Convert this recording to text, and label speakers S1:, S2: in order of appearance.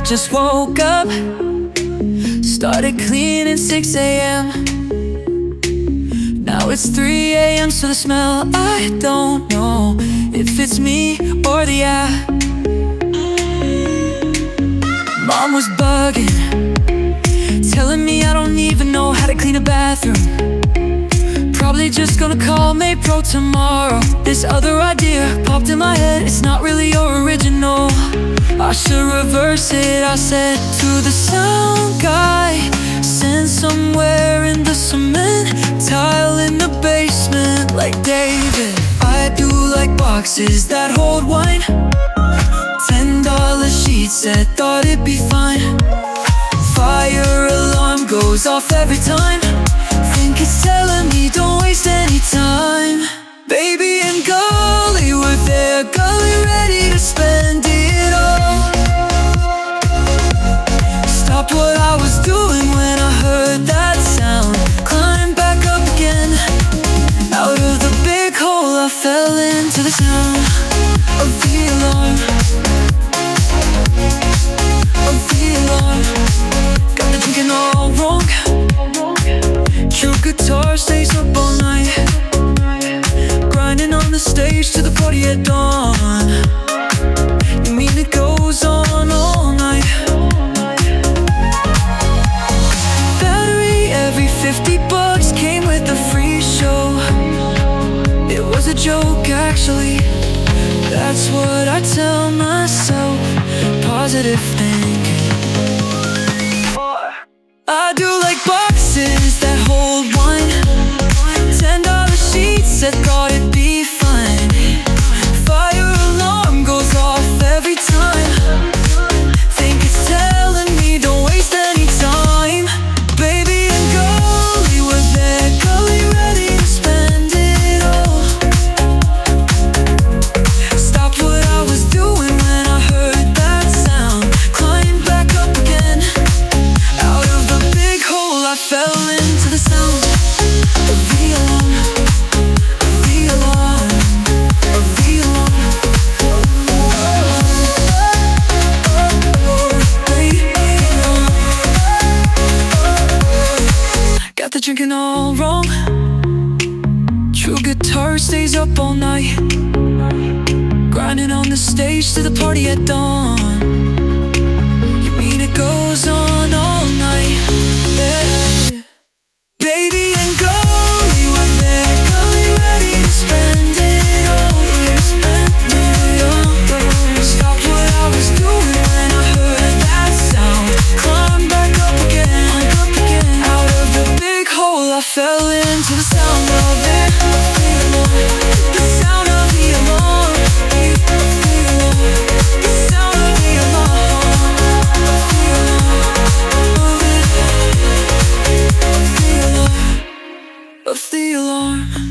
S1: Just woke up, started cleaning 6 a.m. Now it's 3 a.m. so the smell, I don't know if it's me or the air. Mom was bugging, telling me I don't even know how to clean a bathroom. Probably just gonna call Pro tomorrow. This other idea popped in my head, it's not really your original. I should reverse it, I said to the sound guy. Send somewhere in the cement tile in the basement like David. I do like boxes that hold wine. $10 sheet set, thought it'd be fine. Fire alarm goes off every time. Think it's telling me don't waste any time. Baby and Gully were there, Gully ready to spend it all. Stopped what I was doing when I heard that sound. Climbed back up again. Out of the big hole I fell into the sound of the alarm. Of the alarm. Got the drinking all wrong. True guitar stays up all night. Grinding on the stage to the party at dawn. You mean it goes on all night? Battery every $50 came with a free show. It was a joke actually, that's what I tell myself. Positive thinking. I do like boxes that hold wine. $10 sheets, I thought it'd be fine. Fire alarm goes off every time. Think it's telling me don't waste any time. Baby and Gully were there, Gully ready to spend it all. Stopped what I was doing when I heard that sound. Climbed back up again. Out of the big hole I fell into the sound of the alarm. Of the alarm. Of the alarm. Got the drinking all wrong. True guitar stays up all night. Grinding on the stage to the party at dawn. You mean it goes on all night? Yeah. Baby and Gully were there, Gully ready to spend it all. Spend it all. Stopped what I was doing when I heard that sound. Climbed back up again. Out of the big hole I fell into the sound of it. The sound of the alarm. The sound of the alarm. Of the alarm.